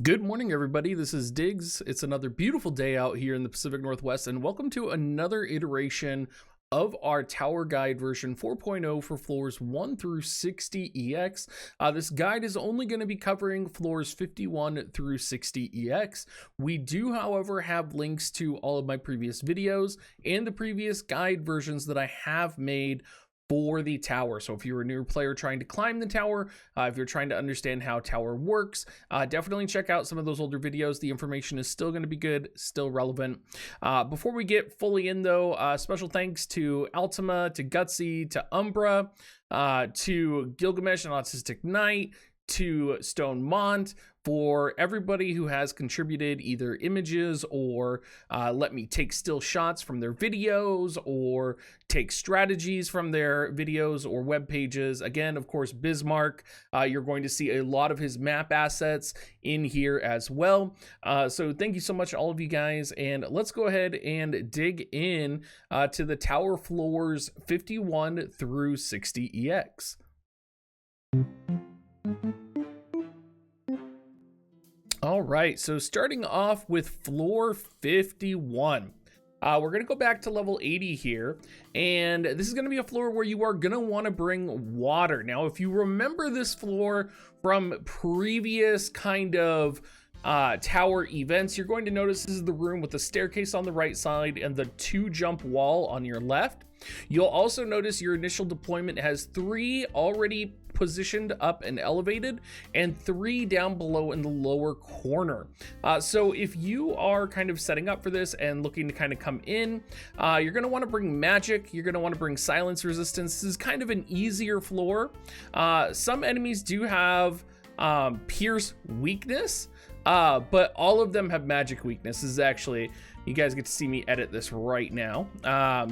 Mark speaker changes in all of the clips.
Speaker 1: Good morning, everybody. This is Diggs. It's another beautiful day out here in the Pacific Northwest, and welcome to another iteration of our Tower Guide version 4.0 for floors 1 through 60 EX. This guide is only going to be covering floors 51 through 60 EX. We do, however, have links to all of my previous videos and the previous guide versions that I have made for the tower. So if you're a new player trying to climb the tower, if you're trying to understand how tower works, definitely check out some of those older videos. The information is still going to be good, still relevant. Before we get fully in though, special thanks to Altima, to Gutsy, to Umbra, to Gilgamesh and Autistic Knight, to Stone Mont, for everybody who has contributed either images or let me take still shots from their videos or take strategies from their videos or web pages. Again, of course, Bismarck, you're going to see a lot of his map assets in here as well. So thank you so much, all of you guys. And let's go ahead and dig in to the tower floors 51 through 60 EX. All right, so starting off with floor 51. We're going to go back to level 80 here, and this is going to be a floor where you are going to want to bring water. Now, if you remember this floor from previous kind of tower events, you're going to notice this is the room with the staircase on the right side and the 2-jump wall on your left. You'll also notice your initial deployment has 3 already positioned up and elevated and 3 down below in the lower corner. So if you are kind of setting up for this and looking to kind of come in, you're going to want to bring magic. You're going to want to bring silence resistance. This is kind of an easier floor. Some enemies do have pierce weakness, but all of them have magic weakness. This is actually, you guys get to see me edit this right now.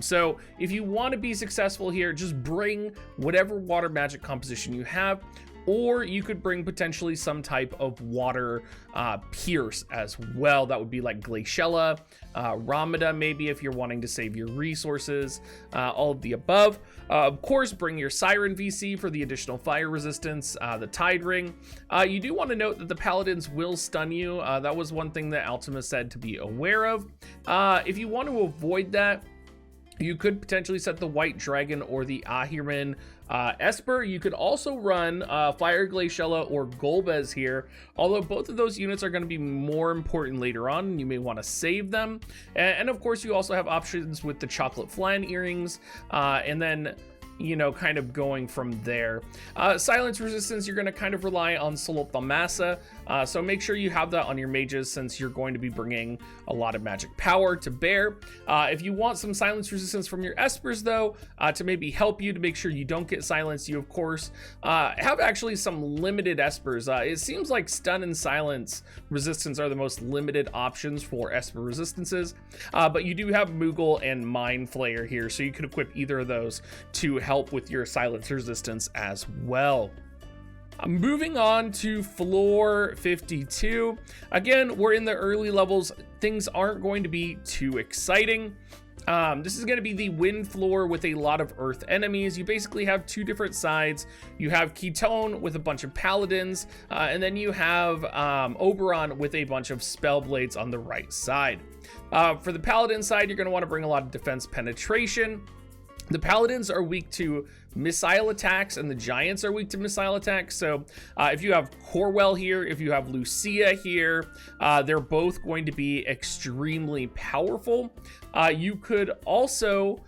Speaker 1: So if you want to be successful here, just bring whatever water magic composition you have, or you could bring potentially some type of water pierce as well. That would be like Glaciella, Ramada maybe if you're wanting to save your resources, all of the above. Of course, bring your Siren VC for the additional fire resistance, the Tide Ring. You do want to note that the Paladins will stun you. That was one thing that Altima said to be aware of. If you want to avoid that, you could potentially set the White Dragon or the Ahriman Esper. You could also run Fire Glaciella or Golbez here, although both of those units are going to be more important later on, and you may want to save them. And of course, you also have options with the Chocolate Flan Earrings, and then, you know, kind of going from there. Silence resistance, you're going to kind of rely on Solopthamasa, so make sure you have that on your mages since you're going to be bringing a lot of magic power to bear. If you want some silence resistance from your Espers though, to maybe help you to make sure you don't get silenced, you of course have actually some limited Espers. It seems like stun and silence resistance are the most limited options for Esper resistances, but you do have Moogle and Mind Flayer here, so you could equip either of those to help with your silence resistance as well. Moving on to floor 52. Again, we're in the early levels. Things aren't going to be too exciting. This is going to be the wind floor with a lot of earth enemies. You basically have 2 different sides. You have Ketone with a bunch of paladins, and then you have Oberon with a bunch of spellblades on the right side. For the paladin side, you're going to want to bring a lot of defense penetration. The paladins are weak to missile attacks and the giants are weak to missile attacks. So if you have Corwell here, if you have Lucia here, they're both going to be extremely powerful. You could also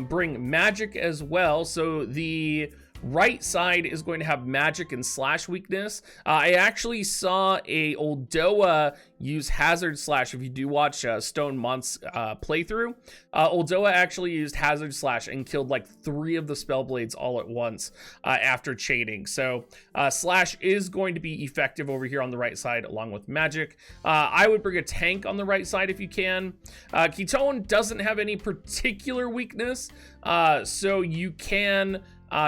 Speaker 1: bring magic as well. So the right side is going to have magic and slash weakness. I actually saw a Oldoa use hazard slash. If you do watch Stone Mont's playthrough, Oldoa actually used hazard slash and killed like 3 of the spell blades all at once after chaining. So slash is going to be effective over here on the right side along with magic. I would bring a tank on the right side if you can. Ketone doesn't have any particular weakness, so you can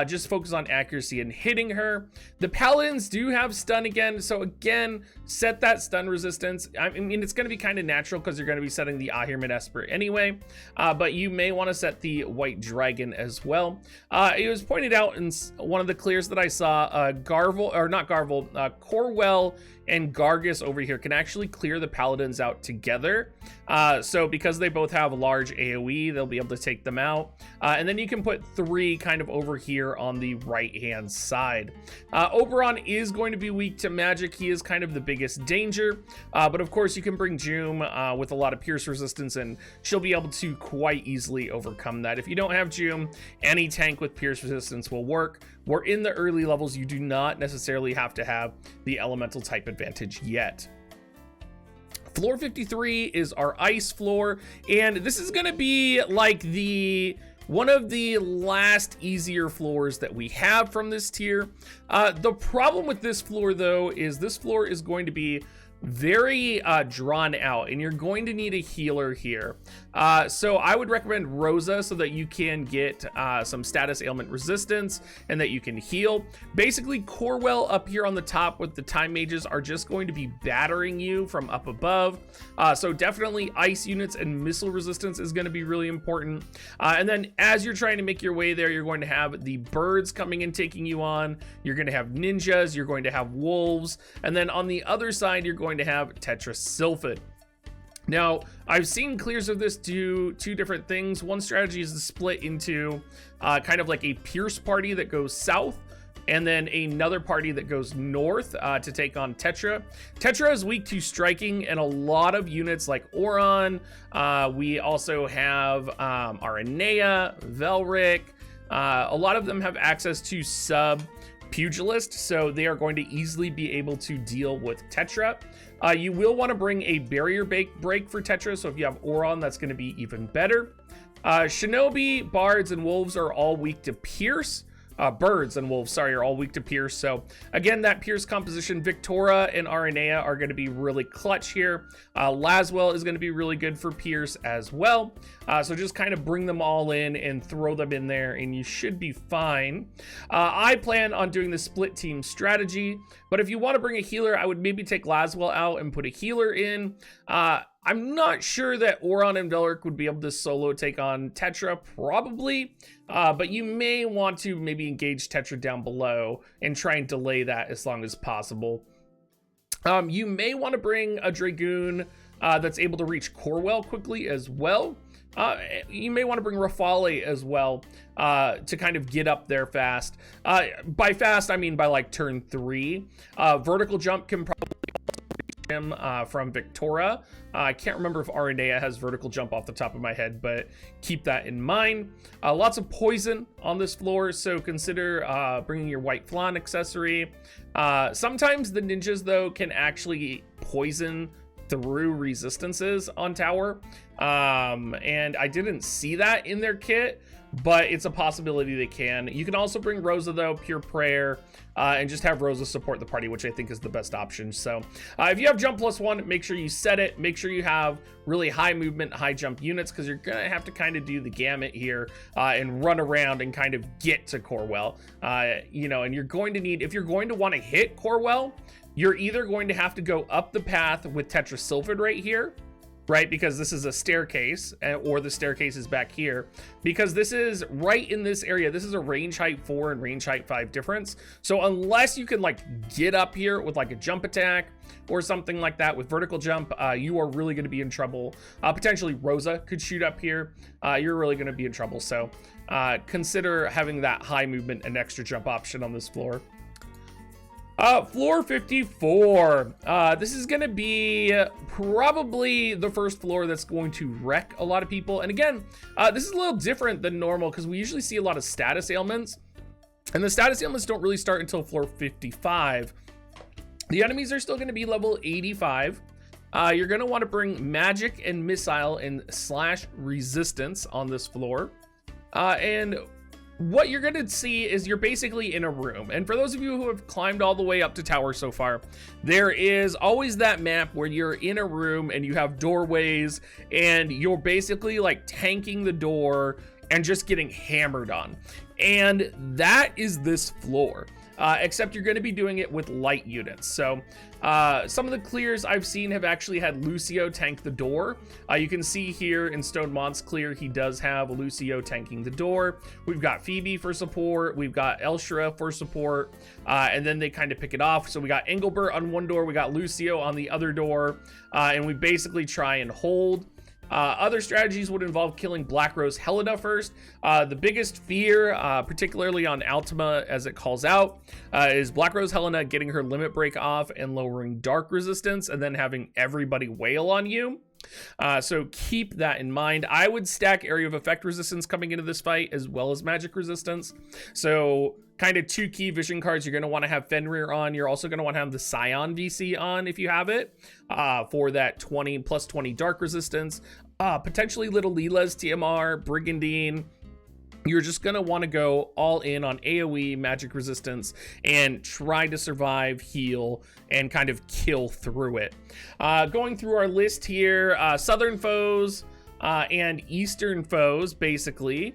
Speaker 1: just focus on accuracy and hitting her. The paladins do have stun again, so again, set that stun resistance. I mean, it's going to be kind of natural because you're going to be setting the Ahriman Esper anyway, but you may want to set the White Dragon as well. It was pointed out in one of the clears that I saw, Corwell and Gargus over here can actually clear the paladins out together. So because they both have large AoE, they'll be able to take them out. And then you can put 3 kind of over here on the right hand side. Oberon is going to be weak to magic. He is kind of the biggest danger, but of course you can bring Joom with a lot of pierce resistance, and she'll be able to quite easily overcome that. If you don't have Joom, any tank with pierce resistance will work. We're in the early levels, you do not necessarily have to have the elemental type advantage yet. Floor 53 is our ice floor, and this is gonna be like one of the last easier floors that we have from this tier. The problem with this floor though is this floor is going to be very drawn out, and you're going to need a healer here. So I would recommend Rosa so that you can get some status ailment resistance and that you can heal. Basically, Corwell up here on the top with the time mages are just going to be battering you from up above. So definitely ice units and missile resistance is going to be really important. And then as you're trying to make your way there, you're going to have the birds coming and taking you on. You're going to have ninjas, you're going to have wolves, and then on the other side, you're going to have Tetrasylphid. Now, I've seen clears of this do 2 different things. One strategy is to split into kind of like a Pierce party that goes south, and then another party that goes north to take on Tetra. Tetra is weak to striking, and a lot of units like Oron. We also have Aranea, Velric. A lot of them have access to sub Pugilist, so they are going to easily be able to deal with Tetra. You will want to bring a barrier break for Tetra, so if you have Oron, that's going to be even better. Shinobi, Bards, and Wolves are all weak to Pierce. Birds and Wolves, sorry, are all weak to Pierce. So again, that Pierce composition, Victora and Aranea are going to be really clutch here. Laswell is going to be really good for Pierce as well. So just kind of bring them all in and throw them in there, and you should be fine. I plan on doing the split team strategy, but if you want to bring a healer, I would maybe take Laswell out and put a healer in. I'm not sure that Oron and Velric would be able to solo take on Tetra, probably, but you may want to maybe engage Tetra down below and try and delay that as long as possible. You may want to bring a Dragoon that's able to reach Corwell quickly as well. You may want to bring Rafale as well to kind of get up there fast. By fast, I mean by like turn 3. Vertical jump can probably him from Victora. I can't remember if Aranea has vertical jump off the top of my head, but keep that in mind. Lots of poison on this floor, so consider bringing your white flan accessory. Sometimes the ninjas, though, can actually poison through resistances on tower, and I didn't see that in their kit, but it's a possibility they can. You can also bring Rosa, though, Pure Prayer, and just have Rosa support the party, which I think is the best option. So if you have jump +1, make sure you set it. Make sure you have really high movement, high jump units, because you're gonna have to kind of do the gamut here and run around and kind of get to Corwell. You know, and you're going to need, if you're going to want to hit Corwell, you're either going to have to go up the path with Tetrasylphid right here, right? Because this is a staircase, or the staircase is back here, because this is right in this area. This is a range height 4 and range height 5 difference. So unless you can like get up here with like a jump attack or something like that with vertical jump, you are really going to be in trouble. Potentially Rosa could shoot up here. You're really going to be in trouble. So consider having that high movement and extra jump option on this floor. Floor 54. This is going to be probably the first floor that's going to wreck a lot of people. And again, this is a little different than normal because we usually see a lot of status ailments. And the status ailments don't really start until floor 55. The enemies are still going to be level 85. You're going to want to bring magic and missile and slash resistance on this floor. And what you're going to see is you're basically in a room. And for those of you who have climbed all the way up to tower so far, there is always that map where you're in a room and you have doorways and you're basically like tanking the door and just getting hammered on. And that is this floor. except you're going to be doing it with light units. So some of the clears I've seen have actually had Lucio tank the door. You can see here in Stone Mont's clear, he does have Lucio tanking the door. We've got Phoebe for support. We've got Elshra for support. And then they kind of pick it off. So we got Engelbert on one door. We got Lucio on the other door. And we basically try and hold. Other strategies would involve killing Black Rose Helena first. The biggest fear, particularly on Altima as it calls out, is Black Rose Helena getting her limit break off and lowering dark resistance and then having everybody wail on you. So keep that in mind. I would stack area of effect resistance coming into this fight as well as magic resistance. So kind of two key vision cards. You're going to want to have Fenrir on. You're also going to want to have the Scion VC on if you have it, for that 20 plus 20 dark resistance. Potentially Little Leela's TMR, Brigandine. You're just going to want to go all in on AoE, magic resistance, and try to survive, heal, and kind of kill through it. Going through our list here, Southern foes and Eastern foes, basically,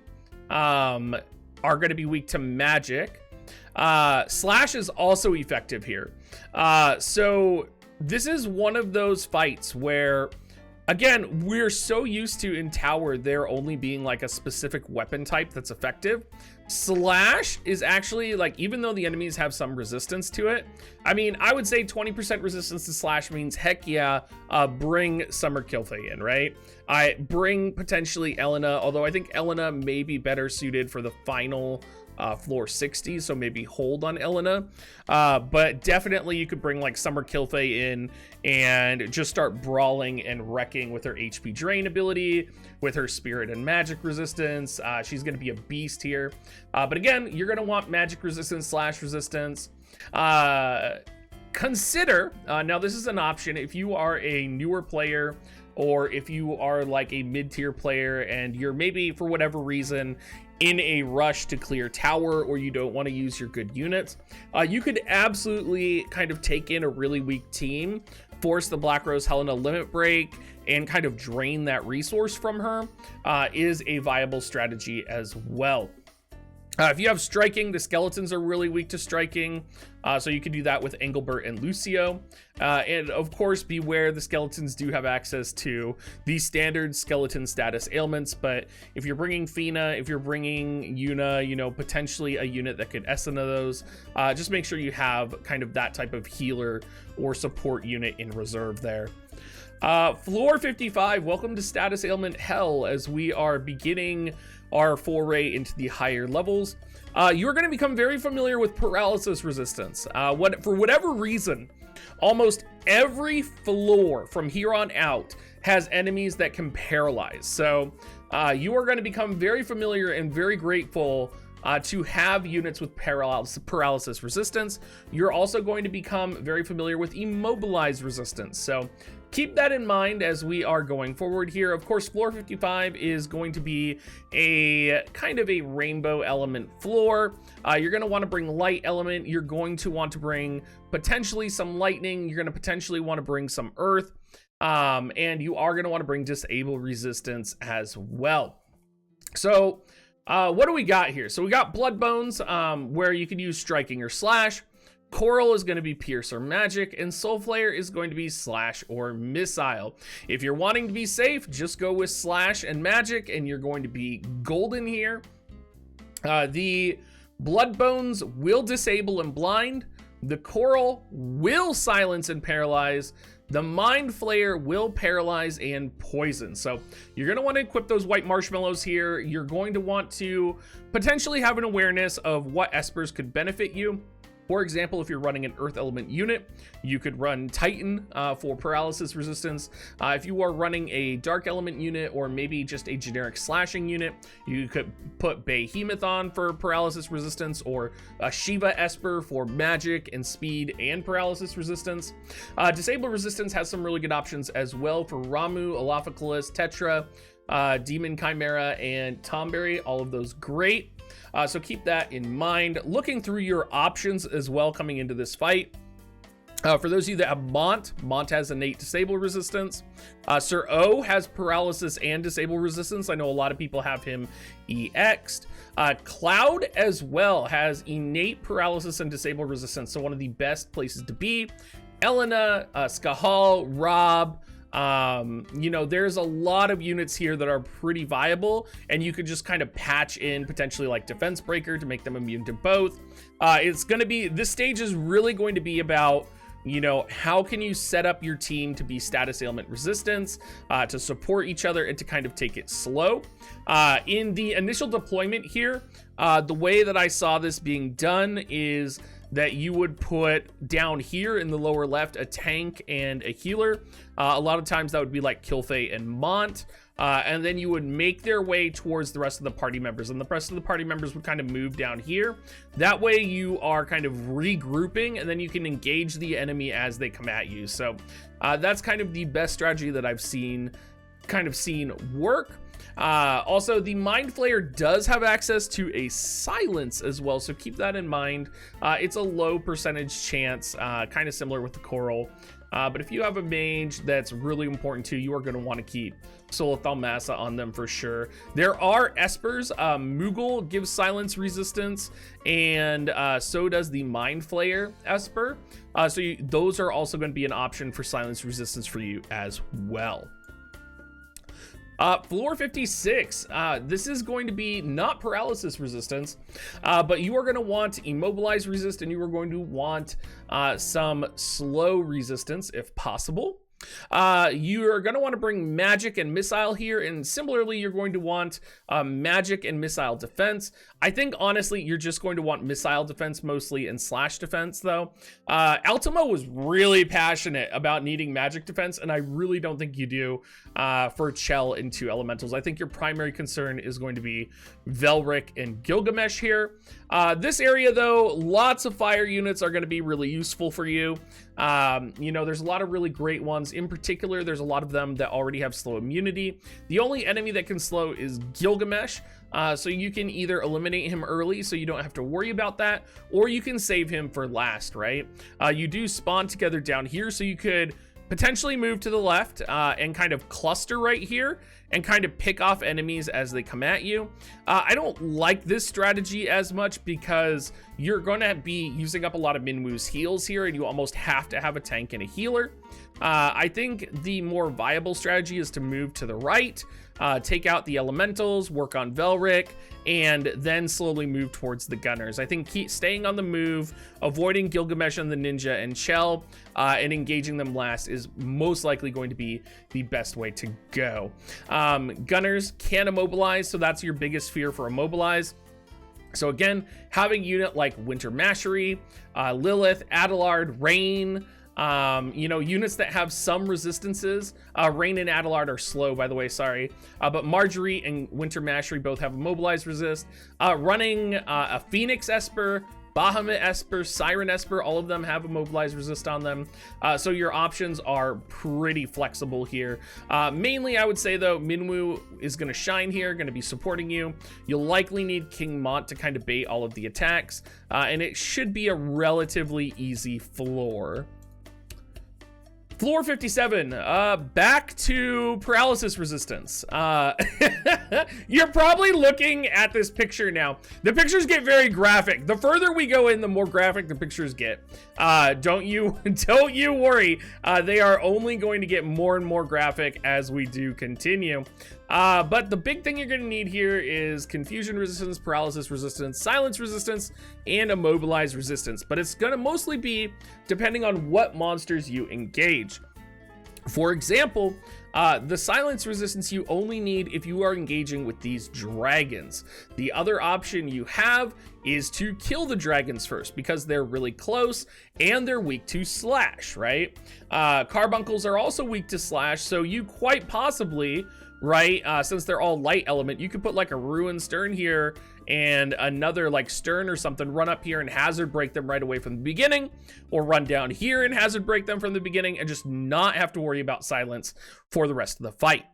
Speaker 1: are going to be weak to magic. Slash is also effective here. So this is one of those fights where, again, we're so used to in Tower there only being like a specific weapon type that's effective. Slash is actually, like, even though the enemies have some resistance to it, I mean, I would say 20% resistance to Slash means, heck yeah, bring Summer Kilthea in, right? I bring potentially Elena, although I think Elena may be better suited for the final floor 60, so maybe hold on Elena, but definitely you could bring like Summer Kilthea in and just start brawling and wrecking with her HP drain ability, with her spirit and magic resistance. She's going to be a beast here, but again, you're going to want magic resistance, slash resistance. Consider, now this is an option if you are a newer player, or if you are like a mid-tier player and you're maybe for whatever reason in a rush to clear tower, or you don't want to use your good units, you could absolutely kind of take in a really weak team, force the Black Rose Helena limit break, and kind of drain that resource from her, is a viable strategy as well. If you have striking, the skeletons are really weak to striking, so you can do that with Engelbert and Lucio. And of course, beware, the skeletons do have access to the standard skeleton status ailments, but if you're bringing Fina, if you're bringing Yuna, you know, potentially a unit that could S into those, just make sure you have kind of that type of healer or support unit in reserve there. Floor 55, welcome to Status Ailment Hell, as we are beginning our foray into the higher levels. You're going to become very familiar with paralysis resistance. For whatever reason, almost every floor from here on out has enemies that can paralyze. So you are going to become very familiar and very grateful to have units with paralysis resistance. You're also going to become very familiar with immobilize resistance. So keep that in mind as we are going forward here. Of course, floor 55 is going to be a kind of a rainbow element floor. You're going to want to bring light element. You're going to want to bring potentially some lightning. You're going to potentially want to bring some earth. And you are going to want to bring disable resistance as well. So what do we got here? So we got Blood Bones, where you can use striking or slash. Coral is going to be pierce or magic, and Soul Flare is going to be slash or missile. If you're wanting to be safe, just go with slash and magic, and you're going to be golden here. The Blood Bones will disable and blind. The Coral will silence and paralyze. The Mind Flayer will paralyze and poison. So you're going to want to equip those white marshmallows here. You're going to want to potentially have an awareness of what espers could benefit you. For example, if you're running an earth element unit, you could run Titan for paralysis resistance. If you are running a dark element unit, or maybe just a generic slashing unit, you could put Behemoth on for paralysis resistance, or a Shiva Esper for magic and speed and paralysis resistance. Disable resistance has some really good options as well for Ramu, Alophocles, Tetra, Demon Chimera, and Tomberry. All of those great. So keep that in mind. Looking through your options as well coming into this fight, For those of you that have Mont has innate disable resistance. Sir O has paralysis and disable resistance. I know a lot of people have him EX'd. Cloud as well has innate paralysis and disable resistance, so one of the best places to be. Elena, Skahal, Rob, you know, there's a lot of units here that are pretty viable, and you could just kind of patch in potentially like Defense Breaker to make them immune to both. It's going to be, this stage is really going to be about, you know, how can you set up your team to be status ailment resistance, to support each other, and to kind of take it slow. In the initial deployment here, the way that I saw this being done is that you would put down here in the lower left a tank and a healer. A lot of times that would be like Kilfei and Mont. And then you would make their way towards the rest of the party members, and the rest of the party members would kind of move down here. That way you are kind of regrouping, and then you can engage the enemy as they come at you. So that's kind of the best strategy that I've seen work. Also, the Mind Flayer does have access to a silence as well, so keep that in mind. It's a low percentage chance, kind of similar with the Coral. But if you have a mage that's really important to you, are going to want to keep Soul of Thalmasa on them for sure. There are Espers. Moogle gives silence resistance, and so does the Mind Flayer Esper. Those are also going to be an option for silence resistance for you as well. Floor 56, this is going to be not paralysis resistance, but you are going to want immobilize resist, and you are going to want some slow resistance if possible. You are going to want to bring magic and missile here, and similarly you're going to want magic and missile defense. I think honestly you're just going to want missile defense mostly, and slash defense though. Ultimo was really passionate about needing magic defense, and I really don't think you do for Chell and 2 elementals. I think your primary concern is going to be Velric and Gilgamesh here. This area though, lots of fire units are going to be really useful for you. You know, there's a lot of really great ones. In particular, there's a lot of them that already have slow immunity. The only enemy that can slow is Gilgamesh. So you can either eliminate him early so you don't have to worry about that, or you can save him for last, right? You do spawn together down here, so you could potentially move to the left and kind of cluster right here and kind of pick off enemies as they come at you. I don't like this strategy as much because you're going to be using up a lot of Minwu's heals here, and you almost have to have a tank and a healer. I think the more viable strategy is to move to the right, take out the elementals, work on Velric, and then slowly move towards the gunners. I think staying on the move, avoiding Gilgamesh and the ninja and Chell, and engaging them last is most likely going to be the best way to go. Gunners can immobilize, so that's your biggest fear for immobilize. So again, having a unit like Winter Mashery, Lilith, Adelard, Rain, you know, units that have some resistances. Rain and Adelard are slow, by the way, sorry. But Marjorie and Winter Mashery both have immobilized resist. Running a Phoenix Esper, Bahamut Esper, Siren Esper, all of them have immobilized resist on them. So your options are pretty flexible here. Mainly, I would say though, Minwu is going to shine here, going to be supporting you. You'll likely need King Mont to kind of bait all of the attacks. And it should be a relatively easy floor. Floor 57, back to paralysis resistance. You're probably looking at this picture now. The pictures get very graphic. The further we go in, the more graphic the pictures get. Don't you worry. They are only going to get more and more graphic as we do continue. But the big thing you're going to need here is confusion resistance, paralysis resistance, silence resistance, and immobilize resistance. But it's going to mostly be depending on what monsters you engage. For example, the silence resistance you only need if you are engaging with these dragons. The other option you have is to kill the dragons first because they're really close and they're weak to slash, right? Carbuncles are also weak to slash, so you quite possibly, right, since they're all light element, you could put like a Ruin Stern here and another like Stern or something, run up here and hazard break them right away from the beginning, or run down here and hazard break them from the beginning and just not have to worry about silence for the rest of the fight.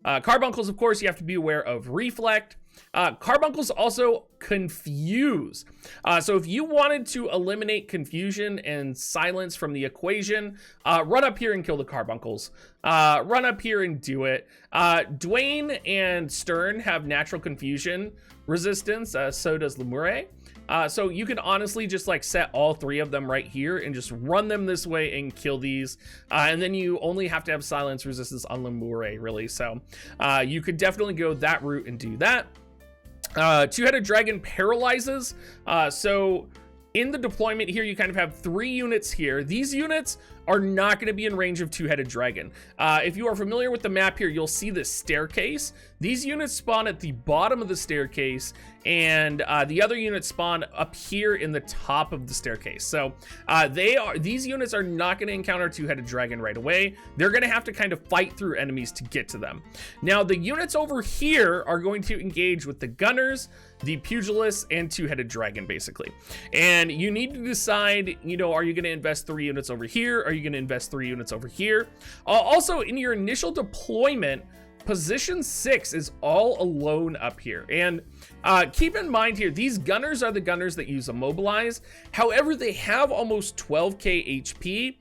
Speaker 1: Carbuncles, of course, you have to be aware of Reflect. Carbuncles also confuse. So if you wanted to eliminate confusion and silence from the equation, run up here and kill the Carbuncles. Run up here and do it. Dwayne and Stern have natural confusion resistance, so does Lemure. So you can honestly just like set all three of them right here and just run them this way and kill these. And then you only have to have silence resistance on Lemure, really. So you could definitely go that route and do that. Two-headed dragon paralyzes. So in the deployment here, you kind of have 3 units here. These units are not going to be in range of two-headed dragon. If you are familiar with the map here, you'll see this staircase. These units spawn at the bottom of the staircase, and the other units spawn up here in the top of the staircase. So these units are not going to encounter two-headed dragon right away. They're going to have to kind of fight through enemies to get to them. Now the units over here are going to engage with the gunners, the pugilists, and two-headed dragon, basically. And you need to decide, you know, are you going to invest 3 units over here? Are you going to invest 3 units over here? Also, in your initial deployment, position 6 is all alone up here. And keep in mind here, these gunners are the gunners that use Immobilize. However, they have almost 12k HP.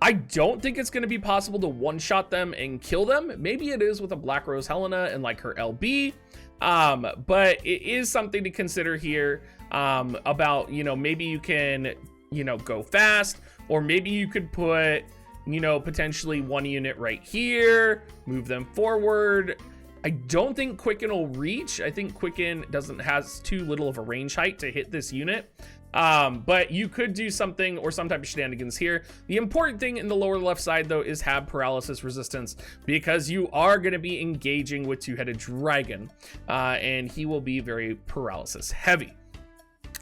Speaker 1: I don't think it's going to be possible to one-shot them and kill them. Maybe it is with a Black Rose Helena and like her LB. But it is something to consider here about, you know, maybe you can, you know, go fast, or maybe you could put, you know, potentially 1 unit right here, move them forward. I don't think Quicken will reach. I think Quicken has too little of a range height to hit this unit. But you could do something or some type of shenanigans here. The important thing in the lower left side, though, is have paralysis resistance, because you are going to be engaging with two-headed dragon, and he will be very paralysis heavy.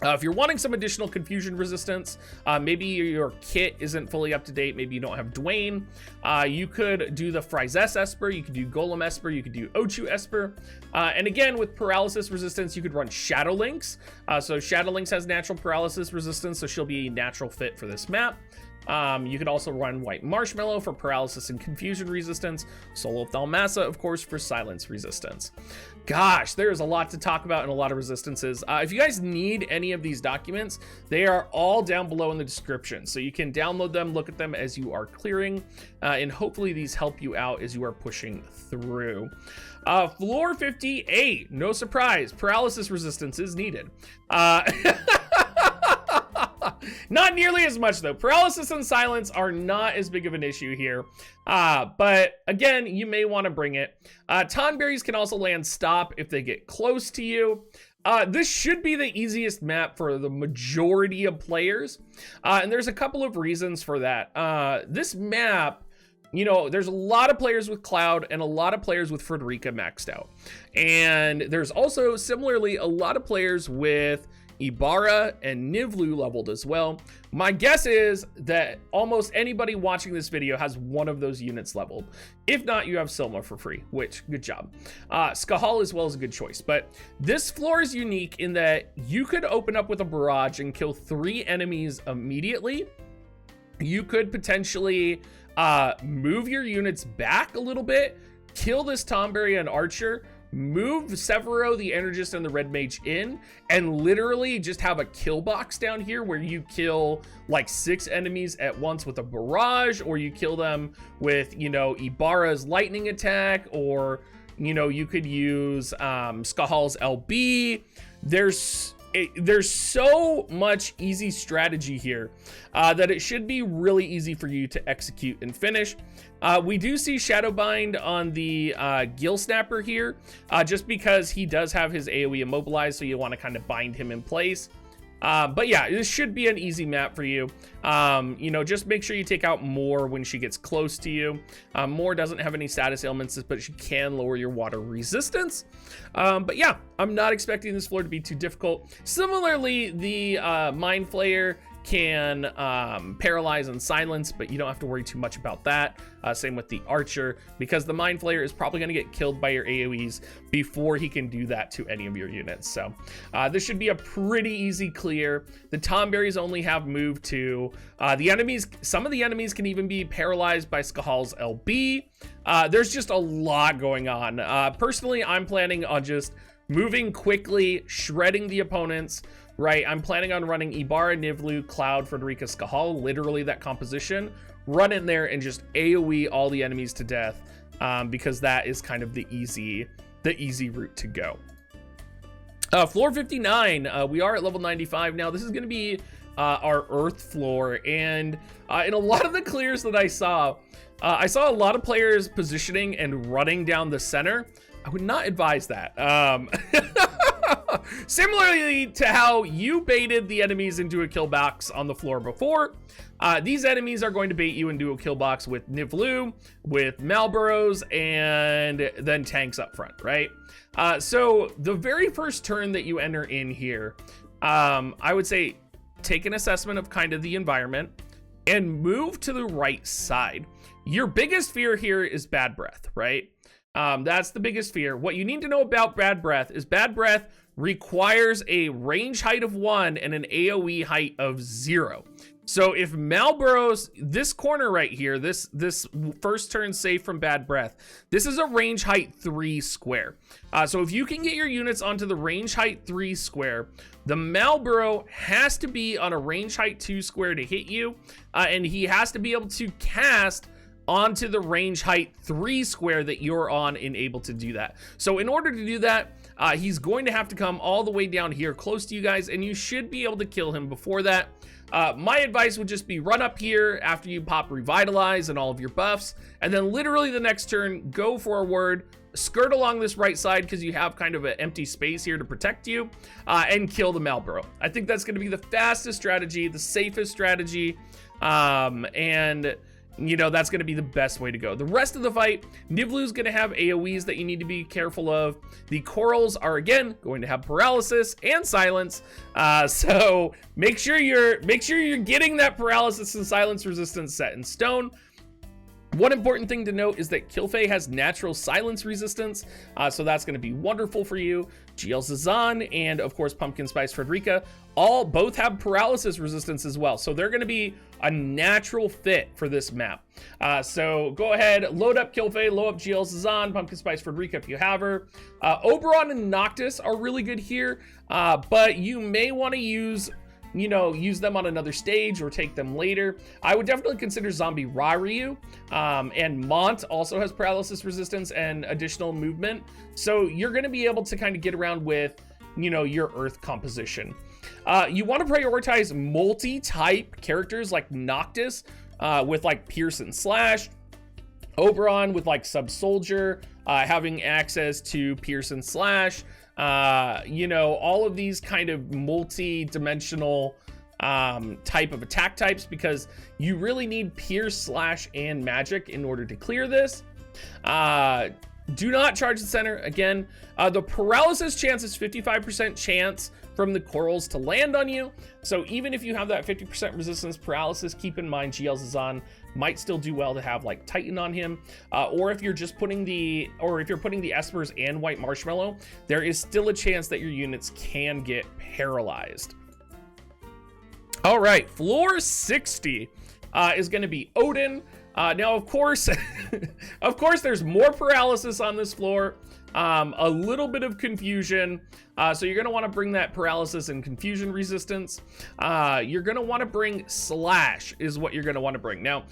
Speaker 1: If you're wanting some additional confusion resistance, maybe your kit isn't fully up to date, maybe you don't have Dwayne, you could do the Fryzess Esper, you could do Golem Esper, you could do Ochu Esper, and again, with paralysis resistance, you could run Shadow Lynx. So Shadow Lynx has natural paralysis resistance, so she'll be a natural fit for this map. You could also run White Marshmallow for paralysis and confusion resistance, Soul of Thalmassa, of course, for silence resistance. Gosh, there's a lot to talk about and a lot of resistances. If you guys need any of these documents, they are all down below in the description, so you can download them, look at them as you are clearing, and hopefully these help you out as you are pushing through. Floor 58, no surprise, paralysis resistance is needed. Not nearly as much, though. Paralysis and silence are not as big of an issue here. But again, you may want to bring it. Tonberries can also land stop if they get close to you. This should be the easiest map for the majority of players. And there's a couple of reasons for that. This map, you know, there's a lot of players with Cloud and a lot of players with Frederica maxed out. And there's also, similarly, a lot of players with Ibarra and Nivlu leveled as well. My guess is that almost anybody watching this video has one of those units leveled. If not, you have Silma for free, which, good job. Skahal as well is a good choice, but this floor is unique in that you could open up with a barrage and kill 3 enemies immediately. You could potentially move your units back a little bit, kill this Tomberry and Archer, move Severo, the Energist, and the Red Mage in, and literally just have a kill box down here where you kill like 6 enemies at once with a barrage, or you kill them with, you know, Ibarra's lightning attack, or, you know, you could use Skahal's LB. There's so much easy strategy here that it should be really easy for you to execute and finish. We do see Shadowbind on the Gill Snapper here, just because he does have his AoE immobilized, so you want to kind of bind him in place. But yeah, this should be an easy map for you. You know, just make sure you take out Moore when she gets close to you. Moore doesn't have any status ailments, but she can lower your water resistance. But yeah, I'm not expecting this floor to be too difficult. Similarly, the Mind Flayer can paralyze and silence, but you don't have to worry too much about that. Same with the Archer, because the Mind Flayer is probably going to get killed by your AoEs before he can do that to any of your units. So this should be a pretty easy clear. The Tomberries only have move 2. The enemies, some of the enemies can even be paralyzed by Skahal's LB. There's just a lot going on. Personally, I'm planning on just moving quickly, shredding the opponents, right? I'm planning on running Ibarra, Nivlu, Cloud, Frederica, Skahal, literally that composition. Run in there and just AoE all the enemies to death, because that is kind of the easy route to go. Floor 59, we are at level 95 now. This is going to be our Earth floor, and in a lot of the clears that I saw a lot of players positioning and running down the center. I would not advise that. Similarly to how you baited the enemies into a kill box on the floor before, these enemies are going to bait you into a kill box with Nivlu, with Malboros, and then tanks up front, right? So the very first turn that you enter in here, I would say take an assessment of kind of the environment and move to the right side. Your biggest fear here is bad breath, right? That's the biggest fear. What you need to know about bad breath is bad breath requires a range height of 1 and an AoE height of 0. So if Malboros, this corner right here, this first turn safe from bad breath, this is a range height 3 square. So if you can get your units onto the range height 3 square, the Malboro has to be on a range height 2 square to hit you, and he has to be able to cast onto the range height 3 square that you're on and able to do that. So in order to do that, he's going to have to come all the way down here close to you guys, and you should be able to kill him before that. My advice would just be run up here after you pop Revitalize and all of your buffs, and then literally the next turn, go forward, skirt along this right side because you have kind of an empty space here to protect you, and kill the Malboro. I think that's going to be the fastest strategy, the safest strategy, and you know, that's going to be the best way to go. The rest of the fight, Nivlu's going to have AoEs that you need to be careful of. The corals are, again, going to have paralysis and silence. So make sure you're getting that paralysis and silence resistance set in stone. One important thing to note is that Kilfei has natural silence resistance, so that's going to be wonderful for you. GL Zazan and, of course, Pumpkin Spice Frederica both have paralysis resistance as well, so they're going to be a natural fit for this map. So go ahead, load up Kilfei, load up GL Zazan, Pumpkin Spice Frederica if you have her. Oberon and Noctis are really good here, but you may want to use them on another stage or take them later. I would definitely consider Zombie Raryu, and Mont also has paralysis resistance and additional movement. So you're going to be able to kind of get around with, your Earth composition. You want to prioritize multi-type characters like Noctis with like Pierce and Slash, Oberon with like Sub Soldier, having access to Pierce and Slash, all of these kind of multi-dimensional type of attack types, because you really need Pierce, Slash, and Magic in order to clear this. Do not charge the center. Again, the paralysis chance is 55% chance from the corals to land on you. So even if you have that 50% resistance paralysis, keep in mind GL Zazan might still do well to have like Titan on him, or if you're putting the Espers and White Marshmallow, there is still a chance that your units can get paralyzed. All right, floor 60 is going to be Odin. Now, of course, there's more paralysis on this floor, a little bit of confusion. So you're going to want to bring that paralysis and confusion resistance. You're going to want to bring Slash is what you're going to want to bring. Now,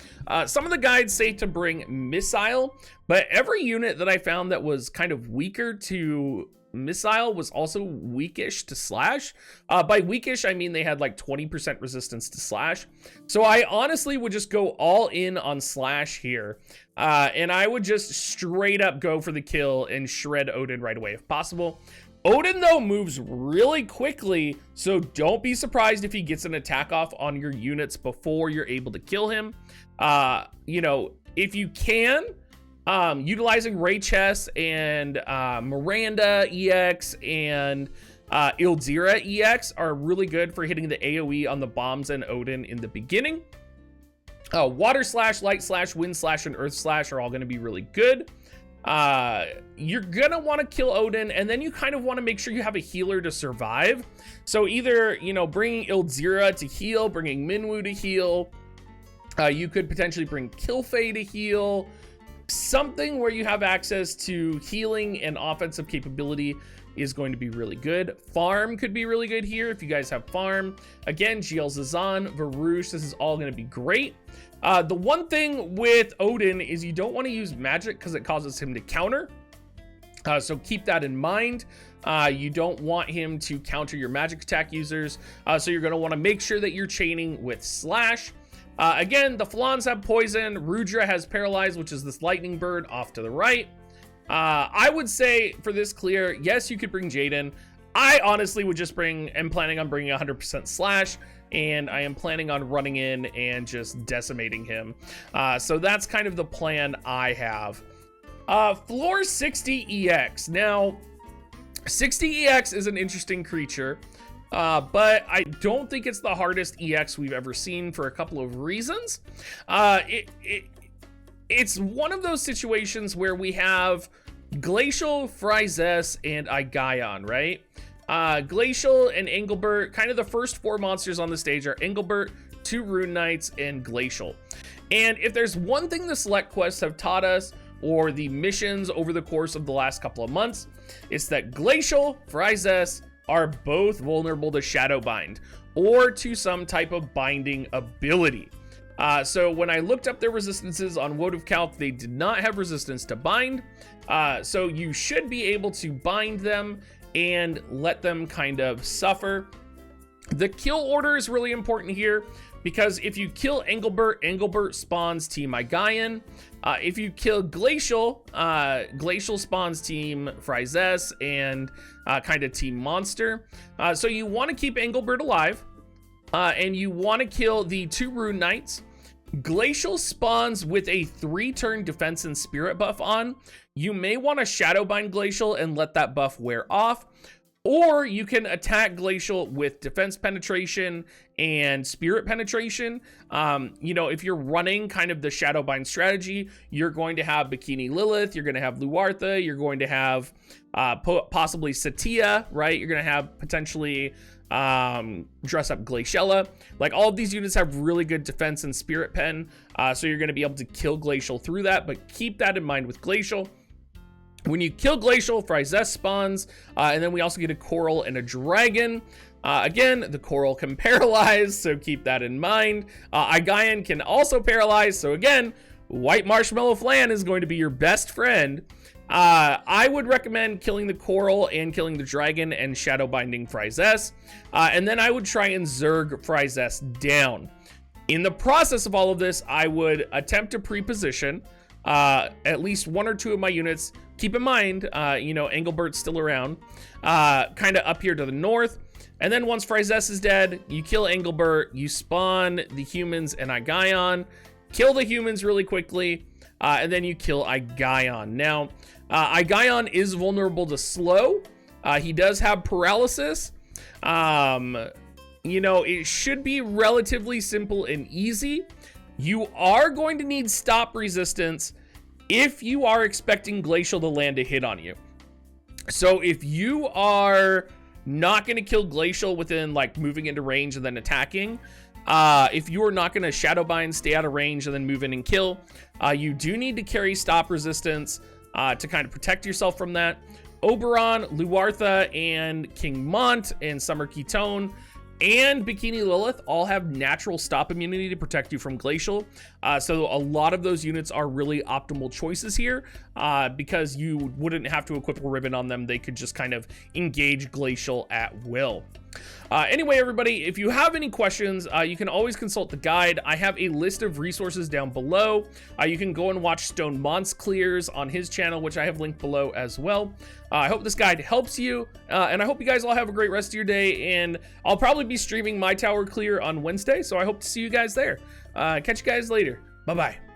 Speaker 1: some of the guides say to bring Missile, but every unit that I found that was kind of weaker to Missile was also weakish to Slash. By weakish, I mean they had like 20% resistance to Slash. So I honestly would just go all in on Slash here. And I would just straight up go for the kill and shred Odin right away if possible. Odin, though, moves really quickly, so don't be surprised if he gets an attack off on your units before you're able to kill him. If you can, utilizing Ray Chess and Miranda EX and Ildira EX are really good for hitting the AoE on the bombs and Odin in the beginning. Water Slash, Light Slash, Wind Slash, and Earth Slash are all going to be really good. You're going to want to kill Odin, and then you kind of want to make sure you have a healer to survive. So either, bringing Ildira to heal, bringing Minwu to heal. You could potentially bring Kilfei to heal. Something where you have access to healing and offensive capability. is going to be really good. Farm could be really good here if you guys have farm. Again, GL Zazan, Varouche, this is all going to be great. The one thing with Odin is you don't want to use magic because it causes him to counter. So keep that in mind. You don't want him to counter your magic attack users. So you're going to want to make sure that you're chaining with Slash. Again, the Flans have poison. Rudra has paralyzed, which is this lightning bird off to the right. I would say for this clear, yes, you could bring Jaden. I honestly would just am planning on bringing 100% Slash, and I am planning on running in and just decimating him. So that's kind of the plan I have. Floor 60 EX. Now, 60 EX is an interesting creature, but I don't think it's the hardest EX we've ever seen for a couple of reasons. It's one of those situations where we have Glacial, Frysess, and Igaion, right? Glacial and Engelbert, kind of the first 4 monsters on the stage are Engelbert, 2 Rune Knights, and Glacial. And if there's one thing the select quests have taught us, or the missions over the course of the last couple of months, it's that Glacial, Frysess are both vulnerable to Shadow Bind, or to some type of binding ability. So when I looked up their resistances on WoTV Calc, they did not have resistance to bind. So you should be able to bind them and let them kind of suffer. The kill order is really important here because if you kill Engelbert, Engelbert spawns Team Igaion. If you kill Glacial, Glacial spawns Team Frysess and kind of Team Monster. So you want to keep Engelbert alive, and you want to kill the 2 Rune Knights. Glacial spawns with a 3-turn defense and spirit buff on. You may want to Shadow Bind Glacial and let that buff wear off, or you can attack Glacial with defense penetration and spirit penetration. You know, if you're running kind of the Shadow Bind strategy, you're going to have Bikini Lilith, you're going to have Luartha, you're going to have possibly Satya, right? You're going to have potentially dress up Glaciella. Like, all of these units have really good defense and spirit pen, so you're going to be able to kill Glacial through that, but keep that in mind with Glacial. When you kill Glacial, Frysess spawns, and then we also get a Coral and a Dragon. Again, the Coral can paralyze, so keep that in mind. Igaion can also paralyze, so again, White Marshmallow Flan is going to be your best friend. I would recommend killing the Coral and killing the Dragon and Shadow Binding Frysess, and then I would try and Zerg Frysess down. In the process of all of this, I would attempt to pre-position at least 1 or 2 of my units. Keep in mind, you know, Engelbert's still around, kind of up here to the north. And then once Frysess is dead, you kill Engelbert, you spawn the humans and Igaion, kill the humans really quickly, and then you kill Igaion. Now, Igaion is vulnerable to slow. He does have paralysis. You know, it should be relatively simple and easy. You are going to need stop resistance if you are expecting Glacial to land a hit on you. So if you are not going to kill Glacial within, like, moving into range and then attacking, if you are not going to Shadow Bind, stay out of range, and then move in and kill, you do need to carry stop resistance to kind of protect yourself from that. Oberon, Luartha, and King Mont, and Summer Ketone, and Bikini Lilith all have natural stop immunity to protect you from Glacial. So a lot of those units are really optimal choices here because you wouldn't have to equip a ribbon on them. They could just kind of engage Glacial at will. Anyway, everybody, if you have any questions, you can always consult the guide. I have a list of resources down below. You can go and watch Stone Mont's clears on his channel, which I have linked below as well. I hope this guide helps you, and I hope you guys all have a great rest of your day, and I'll probably be streaming my tower clear on Wednesday, so I hope to see you guys there. Catch you guys later. Bye-bye.